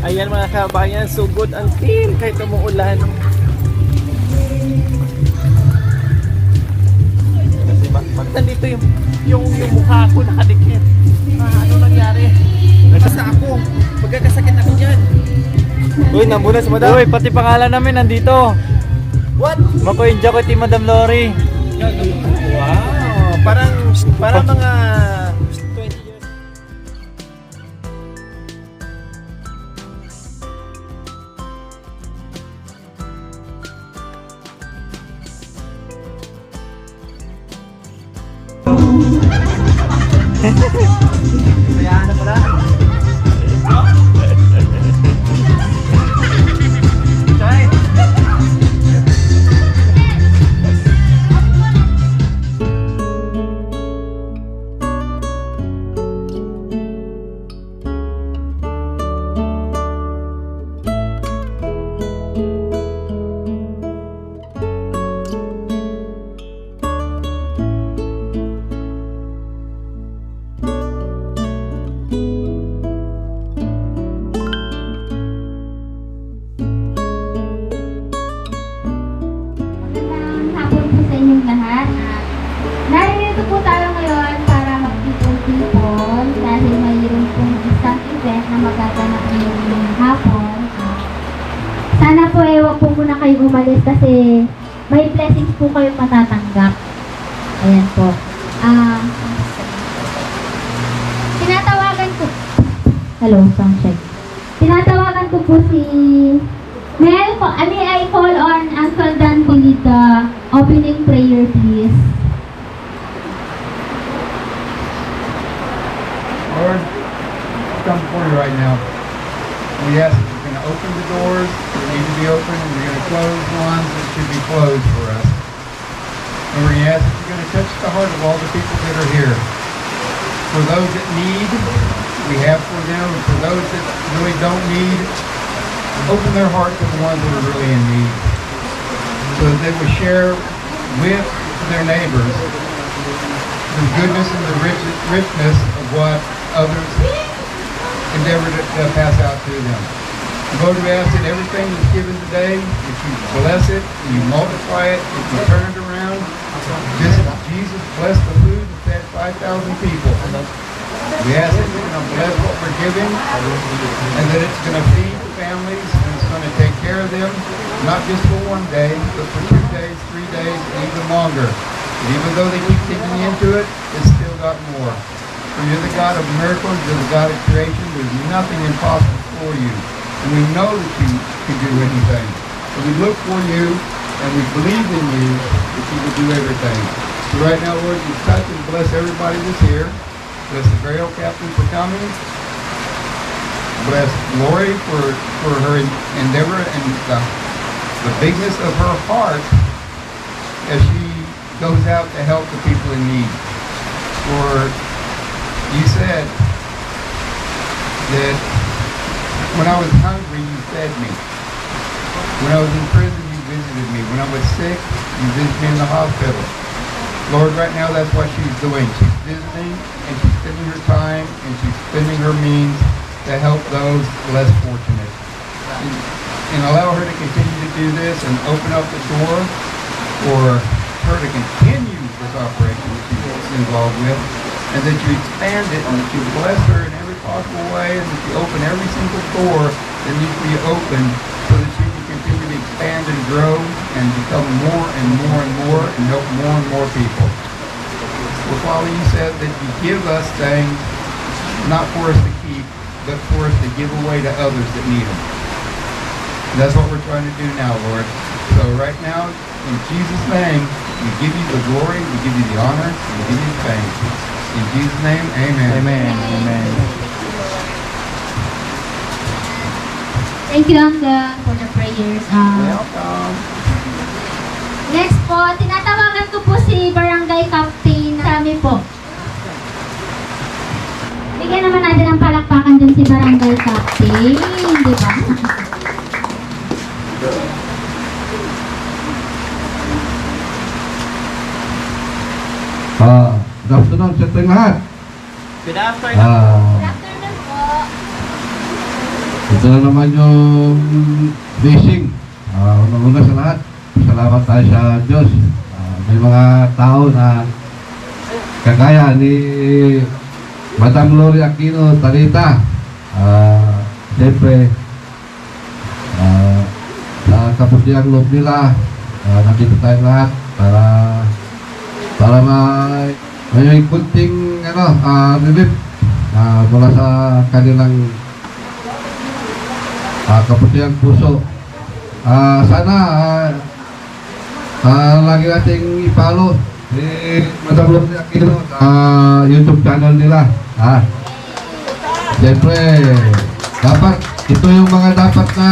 Ayan mga kabayan, so good ang feel kahit umuulan. Kasi bakit nandito yung mukha ko nakadikit? Ano nangyari? Nagkasa ako. Magkakasakit ako dyan. Uy, nambunas madam. Uy, pati pangalan namin nandito. What? Makoy Jaco ti Madam Lori. Wow, parang mga 20 years. Kaya na pala. Chay. Magandang hapon po sa inyong lahat. Narito po tayo ngayon para magtipon-tipon dahil mayroon pong isang event na magaganap ngayong hapon. Sana po wag po muna kayong umalis kasi may blessings po kayong matatanggap. Ayan po. Tinatawagan ko. Hello, sound check. Tinatawagan ko po si May I call on Uncle Dan to lead the opening prayer, please? Lord, we come before you right now. We ask that you're going to open the doors that need to be opened, and you're going to close the ones that should be closed for us. And we're going to ask that you're going to touch the heart of all the people that are here. For those that need, we have for them. And for those that really don't need, open their heart to the ones that are really in need. So that they will share with their neighbors the goodness and the richness of what others endeavor to pass out to them. Lord, we ask that everything that's given today, if you bless it, and you multiply it, if you turn it around, just as Jesus blessed the food that fed 5,000 people. We ask that you're going to bless what we're giving, and that it's going to feed families, and it's going to take care of them, not just for one day, but for 2 days, 3 days, and even longer. And even though they keep digging into it, it's still got more. For you're the God of miracles, you're the God of creation. There's nothing impossible for you. And we know that you can do anything. And we look for you, and we believe in you that you will do everything. So right now, Lord, you touch and bless everybody that's here. Bless the burial captain for coming. Bless Lori for her endeavor and the bigness of her heart as she goes out to help the people in need. For you said that when I was hungry, you fed me. When I was in prison, you visited me. When I was sick, you visited me in the hospital. Lord, right now that's what she's doing. She's visiting and she's spending her time and she's spending her means to help those less fortunate. And allow her to continue to do this and open up the door for her to continue this operation that she's involved with, and that you expand it and that you bless her in every possible way, and that you open every single door that needs to be opened so that she can continue to expand and grow and become more and more and more and help more and more people. Well, Father, you said that you give us things not for us to keep, but for us to give away to others that need them. And that's what we're trying to do now, Lord. So right now, in Jesus' name, we give you the glory, we give you the honor, we give you the thanks. In Jesus' name, amen. Amen. Amen. Thank you, Uncle, for the prayers. Welcome. Next po, tinatawagan ko po si Barangay Captain Sammy po. Bigyan naman natin ng palakpakan dun si Barangay Captain, di ba? Good afternoon sa ating lahat. Good afternoon. Good afternoon po. Ito na naman yung blessing. Unang-una sa lahat, salamat tayo sa Diyos. May mga tao na kagaya ni Madam Glory Aquino Talita. Siyempre, sa kaputiang loob nila, nandito tayo lahat para may kunting relief mula sa kanilang kaputiang puso. Sana lagi nating i-follow Madam Glory Aquino YouTube channel nila. Siyempre, dapat ito yung mga dapat na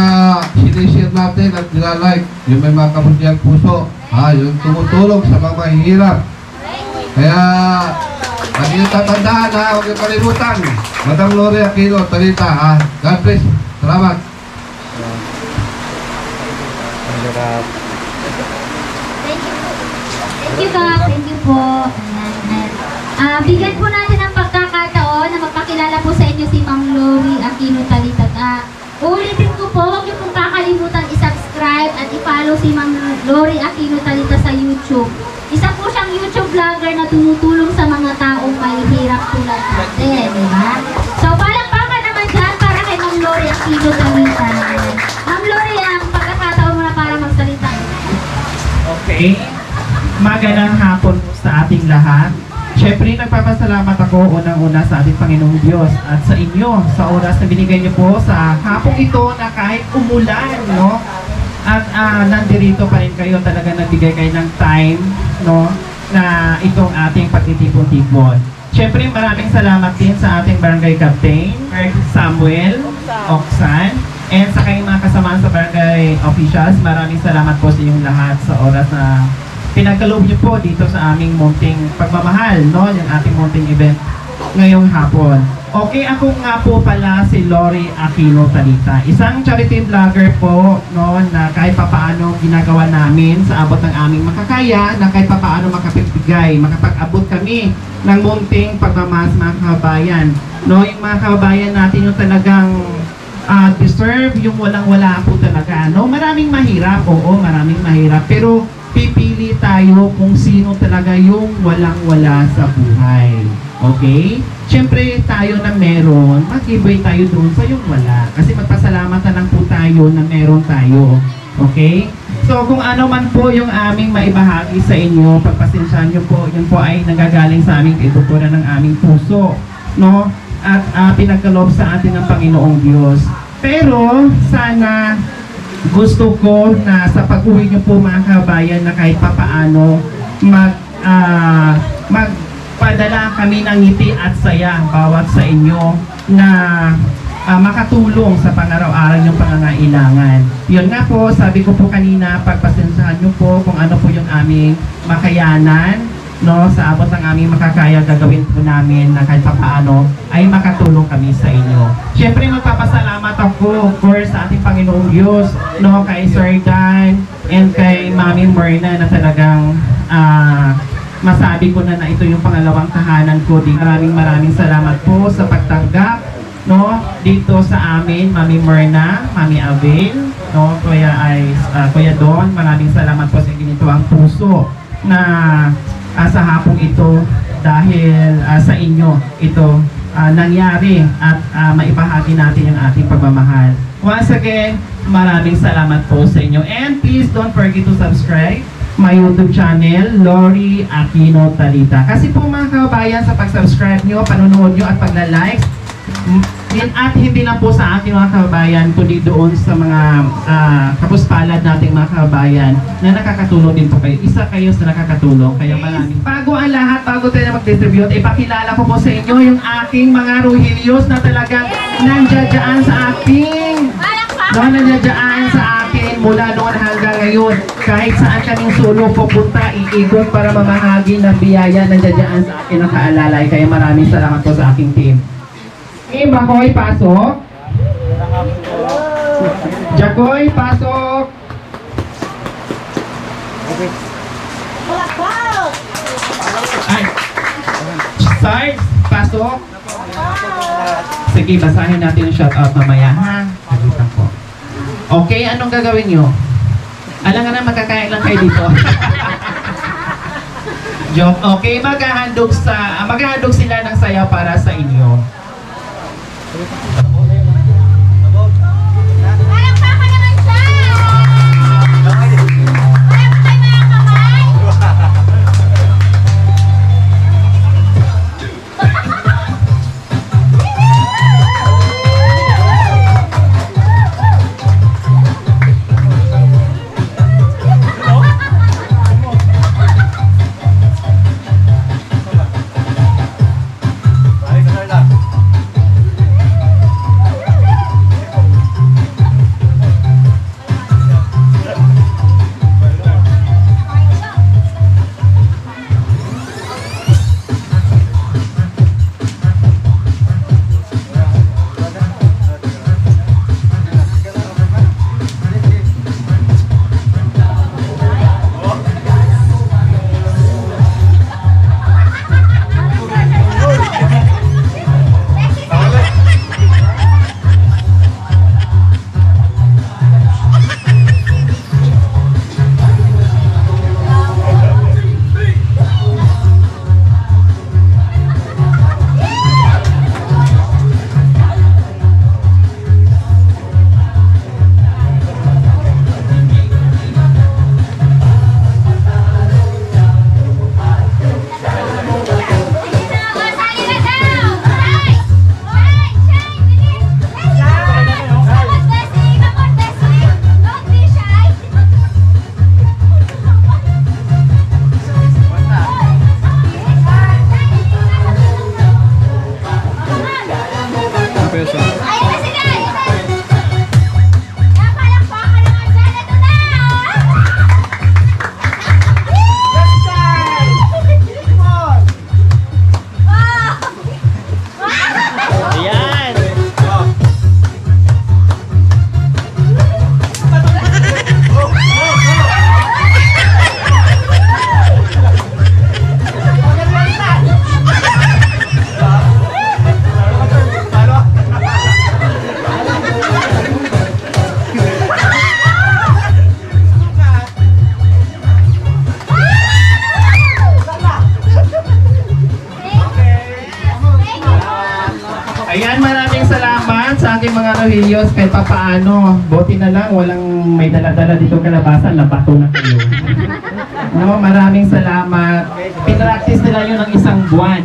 sinishare natin at nilalike. Yung may mga kaputiang puso, yung tumutulong sa mga mahihirap. Kaya, lagi nyo tatandaan huwag yung kalimutan. Madam Glory Aquino Talita, God bless. Salamat. Thank you, Kak. Thank you po. Bigyan po natin ang pagkakataon na magpakilala po sa inyo si Ma'am Glory Aquino Talita. Ulitin ko po, huwag niyo pong kakalimutan i-subscribe at i-follow si Ma'am Glory Aquino Talita sa YouTube. Isa po siyang YouTube vlogger na tumutulong sa mga taong may hirap tulad natin, di ba? So, palakpakan naman dyan para kay Ma'am Glory Aquino Talita. Ma'am Glory, ang pagkakataon mo na para magsalita. Okay. Magandang hapon po sa ating lahat. Siyempre, nagpapasalamat ako unang-una sa ating Panginoong Diyos at sa inyo sa oras na binigay niyo po sa hapong ito na kahit umulan, no? At nandirito pa rin kayo, talaga nagbigay kayo ng time, no? Na itong ating pagtitipon-tipon. Siyempre, maraming salamat din sa ating barangay captain, Samuel Oksan, and sa kayong mga kasamaan sa barangay officials. Maraming salamat po sa inyong lahat sa oras na pinagkaloob niyo po dito sa aming munting pagmamahal, no? Yung ating munting event ngayong hapon. Okay, ako nga po pala si Glory Aquino Talita. Isang charity vlogger po, no, na kahit papaano ginagawa namin sa abot ng aming makakaya, na kahit papaano makapibigay, makapag-abot kami ng munting pagmamahal sa mga kababayan. No, yung mga kababayan natin yung talagang deserve, yung walang-wala po talaga. No, maraming mahirap, oo, maraming mahirap, pero pipili tayo kung sino talaga yung walang-wala sa buhay. Okay? Siyempre, tayo na meron, mag-ibay tayo doon sa yung wala. Kasi magpasalamat na lang po tayo na meron tayo. Okay? So, kung ano man po yung aming maibahagi sa inyo, pagpasensyahan nyo po, yun po ay nagagaling sa aming kaituturan ng aming puso. No? At pinagkaloob sa atin ng Panginoong Diyos. Pero, sana gusto ko na sa pag-uwi niyo po mga kabayan na kahit papaano magpadala kami ng ngiti at saya bawat sa inyo na makatulong sa pang-araw-araw yung pangangailangan. Yun nga po, sabi ko po kanina, pagpasensyahan niyo po kung ano po yung aming makayanan, no, sa abot ng aming makakaya, gagawin po namin na kahit papaano ay makatulong kami sa inyo. Siyempre, magpapasalamat ako, of course, sa ating Panginoong Diyos, no, kay Sir Dan and kay Mami Myrna na talagang masabi ko na ito yung pangalawang tahanan ko. Maraming salamat po sa pagtanggap, no, dito sa amin, Mami Myrna, Mami Abel, no, Kuya Don, maraming salamat po sa ginito ang puso na sa hapong ito dahil sa inyo ito nangyari at maibahagi natin yung ating pagmamahal. Once again, maraming salamat po sa inyo. And please don't forget to subscribe my YouTube channel, Glory Aquino Talita. Kasi po mga kababayan, sa pag-subscribe nyo, panonood nyo at pagla-likes, at hindi lang po sa ating mga kababayan, kundi doon sa mga kapuspalad nating mga kababayan na nakakatulong din po kayo. Isa kayo sa nakakatulong. Kaya maraming. Bago ang lahat, bago tayo na mag-distribute, ipakilala ko po sa inyo yung aking mga Rohelios na talagang nandiyadyaan sa aking. Nandiyadyaan sa akin mula noon hanggang ngayon. Kahit saan kaming sulong pupunta, iikot para mamahagi ng biyaya, nandiyadyaan sa akin ang kaalalay. Kaya maraming salamat po sa aking team. Bakoy, pasok. Jacoy, pasok. Ay. Sarge, pasok. Sige, basahin natin yung shoutout mamaya, ha? Okay, anong gagawin nyo? Alam nga na, magkakain lang kayo dito. Joke. Okay, maghahandog sila ng sayaw para sa inyo. Palakpakan naman siya! Palakpakan mga kamay! Ayan, maraming salamat sa aking mga Rohelios kahit papaano. Buti na lang, walang may dala-dala dito kalabasan, labato na kayo. No, maraming salamat. Pinractice nila yun ng isang buwan.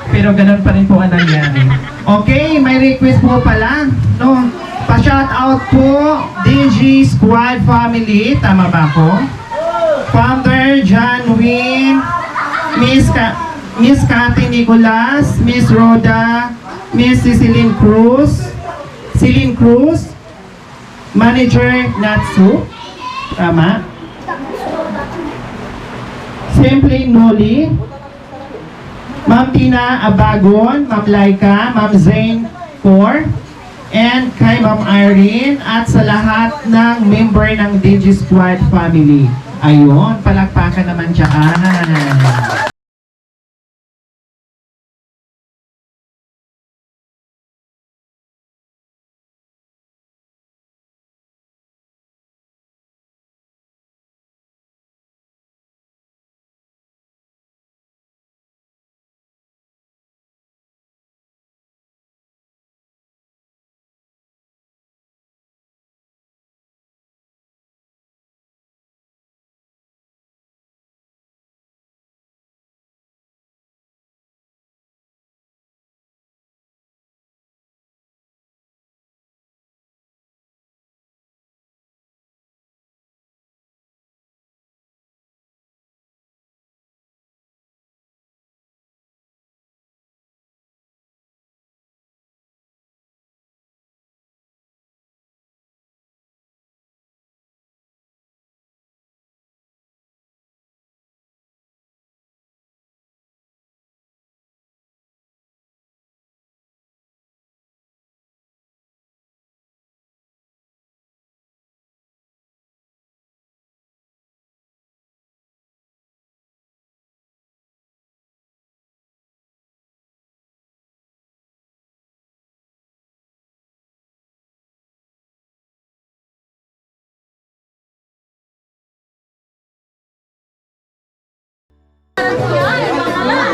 Pero ganun pa rin po ang nangyari. Okay, may request po pala. No, pa-shoutout po, DG Squad Family. Tama ba po? Founder John Win, Miss Cathy Nicolas, Miss Rhoda, Miss Celine Cruz, Manager Natsu, tama? Simply Noli, Ma'am Tina Abagon, Ma'am Laika, Ma'am Zane Core, and kay Ma'am Irene, at sa lahat ng member ng Digi Squad family. Ayun, palakpakan naman dyan.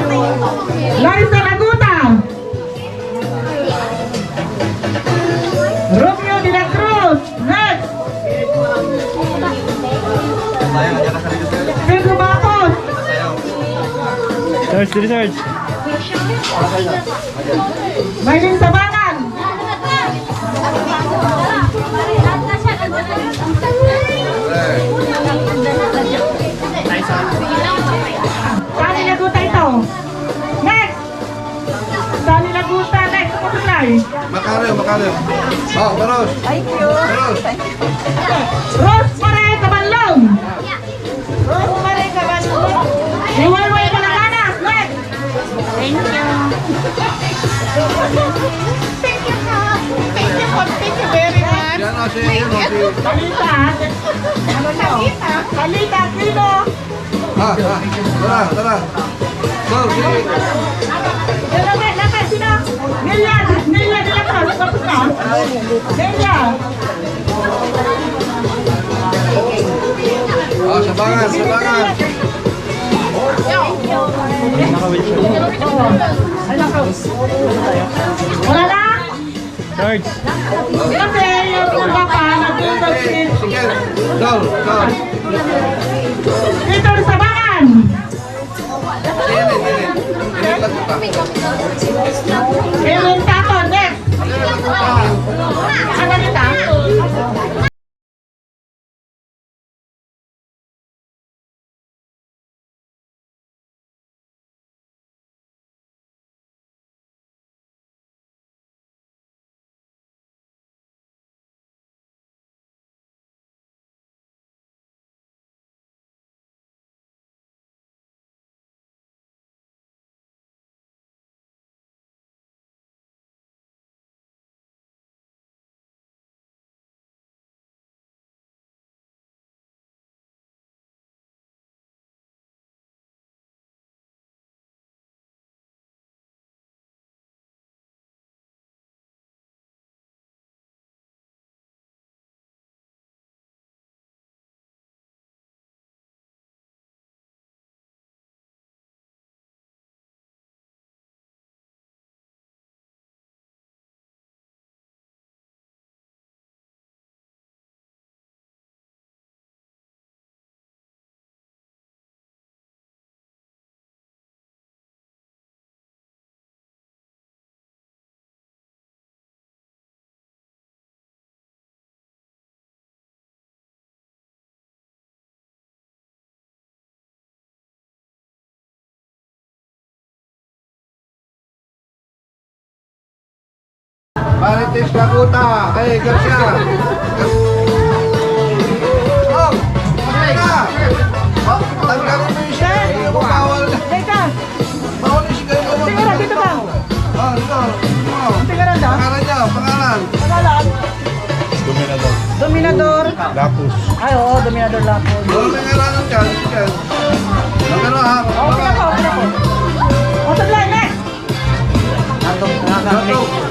Liza Laguta. Romeo de la Cruz. Next. Pedro Bacos. Search, research. Maylin Sabangan. Sani Laguta ito. Next. Sani Laguta. Next. Kutuslay. Makarel. Oh, Baros. Baros. Rose Marie Cabanlong. Rose Marie Cabanlong. Iwalway Malaganas. Next. Thank you. Thank you very much. Yan o, si Talita. Ano to? Talita Aquino. Tara. Go, sige. Lapit, sino? Nelia de la Cruz. Tapos na. Nelia. Oh, sabangan. Wala na? Search. Kasi yung iba pa, nag-concentrate. Sige, go. Dito sa Bangan. Kevin Tato, next. Ano nita? Marites Laguta. Ay, Garcia. Oh, Garcia. Oh, tanggalin mo yung siya. Bawal na. Teka, Bawal yung siya. tingnan dito ba? Oh, dito. Oh. Tingnan daw. Pangalan niya, pangalan. Pangalan? Dominador. Lapus. Ay, oo, Dominador Lapos. Bawal na ngalanan ka. Sige. Magano ha? Okay na po. O, sablay, next. Atong